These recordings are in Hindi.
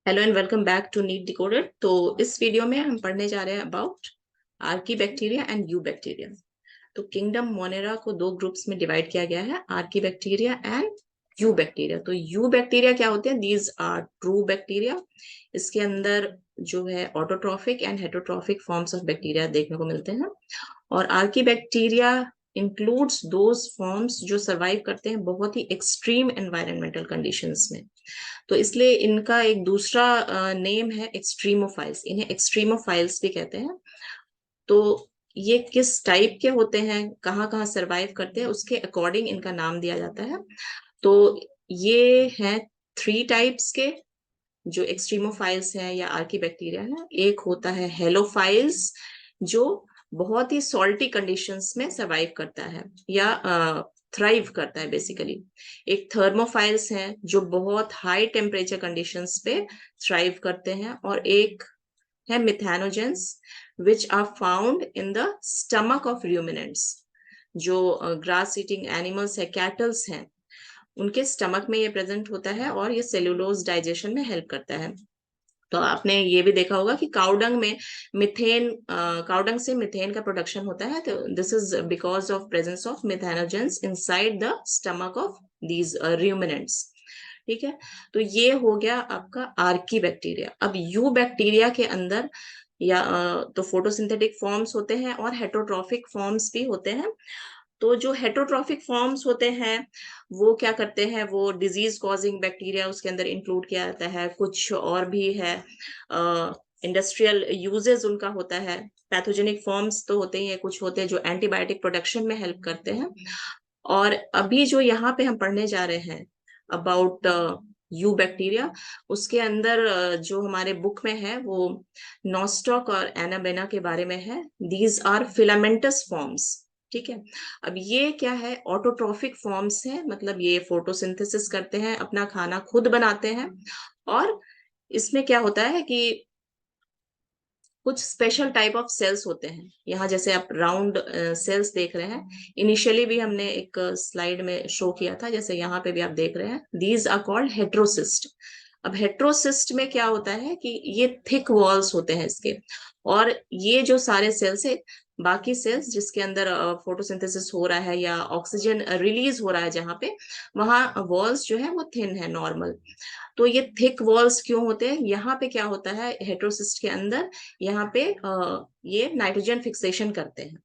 Hello and welcome back to NEET decoded. तो इस वीडियो में हम पढ़ने जा रहे हैं about archaebacteria and eubacteria. तो किंगडम मोनेरा को दो ग्रुप्स में डिवाइड किया गया है, archaebacteria and eubacteria. तो यू बैक्टीरिया क्या होते हैं? These are true bacteria. इसके अंदर जो है autotrophic and heterotrophic forms of bacteria देखने को मिलते हैं। और archaebacteria includes those forms जो सर्वाइव करते हैं बहुत ही एक्सट्रीम एनवायरमेंटल कंडीशंस में। तो इसलिए इनका एक दूसरा नेम है एक्सट्रीमोफाइल्स। इन्हें एक्सट्रीमोफाइल्स भी कहते हैं। तो ये किस टाइप के होते हैं, कहाँ कहाँ सरवाइव करते हैं, उसके अकॉर्डिंग इनका नाम दिया जाता है। तो ये हैं थ्री टाइप्स के जो एक्सट्रीमोफाइल्स हैं या आर्की बैक्टीरिया है। एक होता है हेलोफाइल्स, जो बहुत ही सॉल्टी कंडीशंस में सरवाइव करता है या थ्राइव करता है बेसिकली। एक थर्मोफाइल्स हैं जो बहुत हाई टेम्परेचर कंडीशंस पे थ्राइव करते हैं। और एक है methanogens which are found in the stomach of ruminants. जो ग्रास ईटिंग एनिमल्स है, कैटल्स हैं, उनके स्टमक में ये प्रेजेंट होता है और ये सेल्यूलोज डाइजेशन में हेल्प करता है। तो आपने ये भी देखा होगा कि काउडंग में मिथेन, काउडंग से मिथेन का प्रोडक्शन होता है। तो this is because of presence of methanogens inside the stomach of these ruminants. ठीक है, तो ये हो गया आपका आर्की बैक्टीरिया। अब यू बैक्टीरिया के अंदर या तो फोटोसिंथेटिक फॉर्म्स होते हैं और हेटरोट्रॉफिक फॉर्म्स भी होते हैं। तो जो हेटरोट्रॉफिक फॉर्म्स होते हैं वो क्या करते हैं, वो डिजीज कॉजिंग बैक्टीरिया उसके अंदर इंक्लूड किया जाता है। कुछ और भी है, इंडस्ट्रियल यूजेस उनका होता है। पैथोजेनिक फॉर्म्स तो होते ही है, कुछ होते हैं जो एंटीबायोटिक प्रोडक्शन में हेल्प करते हैं। और अभी जो यहाँ पे हम पढ़ने जा रहे हैं अबाउट यू बैक्टीरिया, उसके अंदर जो हमारे बुक में है वो नॉस्टॉक और एनाबेना के बारे में है। These are filamentous forms. ठीक है, अब ये क्या है? ऑटोट्रॉफिक फॉर्म्स है, मतलब ये फोटोसिंथेसिस करते हैं, अपना खाना खुद बनाते हैं। और इसमें क्या होता है कि कुछ स्पेशल टाइप ऑफ सेल्स होते हैं। यहाँ जैसे आप राउंड सेल्स देख रहे हैं, इनिशियली भी हमने एक स्लाइड में शो किया था, जैसे यहाँ पे भी आप देख रहे हैं, दीज आर कॉल्ड हेट्रोसिस्ट। अब हेट्रोसिस्ट में क्या होता है कि ये थिक वॉल्स होते हैं इसके। और ये जो सारे सेल्स है, बाकी सेल्स जिसके अंदर फोटोसिंथेसिस हो रहा है या ऑक्सीजन रिलीज हो रहा है जहाँ पे, वहां वॉल्स जो है वो थिन है, नॉर्मल। तो ये थिक वॉल्स क्यों होते हैं? यहाँ पे क्या होता है हेट्रोसिस्ट के अंदर, यहाँ पे ये नाइट्रोजन फिक्सेशन करते हैं।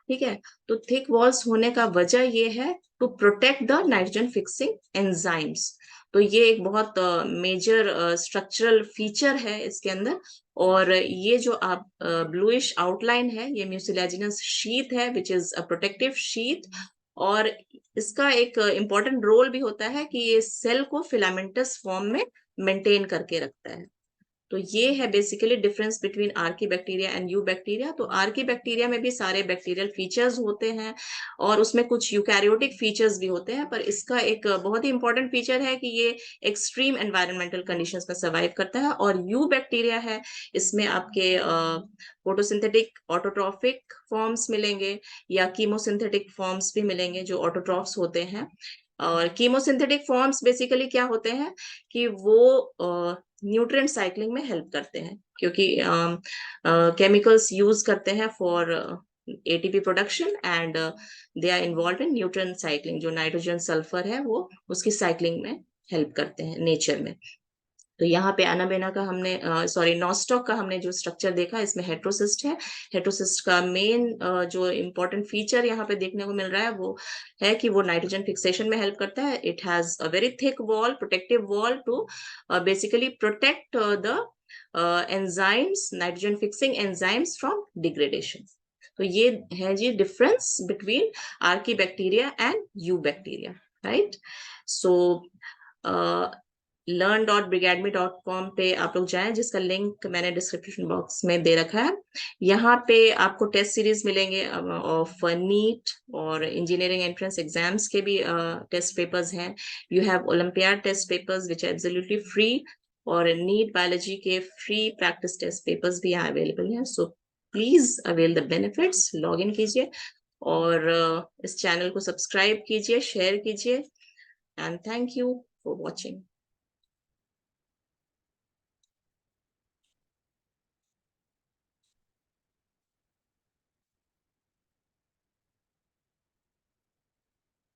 ठीक है, तो थिक वॉल्स होने का वजह ये है to protect the nitrogen fixing enzymes. तो ये एक बहुत मेजर स्ट्रक्चरल फीचर है इसके अंदर। और ये जो आप ब्लूइश आउटलाइन है, ये म्यूसिलेजिनस शीथ है which is a protective sheath. और इसका एक इम्पॉर्टेंट रोल भी होता है कि ये सेल को फिलामेंटस फॉर्म में मेंटेन करके रखता है। तो ये है basically difference between archaebacteria and eubacteria. तो आर्की बैक्टीरिया में भी सारे बैक्टीरियल फीचर्स होते हैं और उसमें कुछ यूकैरियोटिक फीचर्स भी होते हैं, पर इसका एक बहुत ही इंपॉर्टेंट फीचर है कि ये एक्सट्रीम एनवायरमेंटल कंडीशंस में सर्वाइव करता है। और यू बैक्टीरिया है, इसमें आपके फोटोसिंथेटिक ऑटोट्रॉफिक फॉर्म्स मिलेंगे या कीमोसिंथेटिक फॉर्म्स भी मिलेंगे जो ऑटोट्रॉफ्स होते हैं। और कीमोसिंथेटिक फॉर्म्स बेसिकली क्या होते हैं कि वो न्यूट्रिएंट साइक्लिंग में हेल्प करते हैं, क्योंकि केमिकल्स यूज करते हैं for ATP production and they are involve in nutrient cycling. जो नाइट्रोजन सल्फर है वो उसकी साइक्लिंग में हेल्प करते हैं नेचर में। तो यहाँ पे एनाबेना का हमने सॉरी नॉस्टॉक का हमने जो स्ट्रक्चर देखा, इसमें हेट्रोसिस्ट है। हेट्रोसिस्ट का मेन जो इम्पोर्टेंट फीचर यहाँ पे देखने को मिल रहा है वो है कि वो नाइट्रोजन फिक्सेशन में हेल्प करता है। It has a very thick wall, protective wall to basically protect the enzymes, nitrogen fixing enzymes from degradation. तो ये है जी difference between archaebacteria and eubacteria, right? So learn.brigadme.com पे आप लोग जाएं, जिसका लिंक मैंने डिस्क्रिप्शन बॉक्स में दे रखा है। यहाँ पे आपको टेस्ट सीरीज मिलेंगे ऑफ नीट और इंजीनियरिंग एंट्रेंस एग्जाम्स के भी टेस्ट पेपर्स हैं। You have olympiad test papers which are absolutely free, और नीट बायोलॉजी के फ्री प्रैक्टिस टेस्ट पेपर्स भी यहाँ अवेलेबल हैं। So please avail the benefits, log in कीजिए और इस चैनल को सब्सक्राइब कीजिए, शेयर कीजिए, and thank you for watching.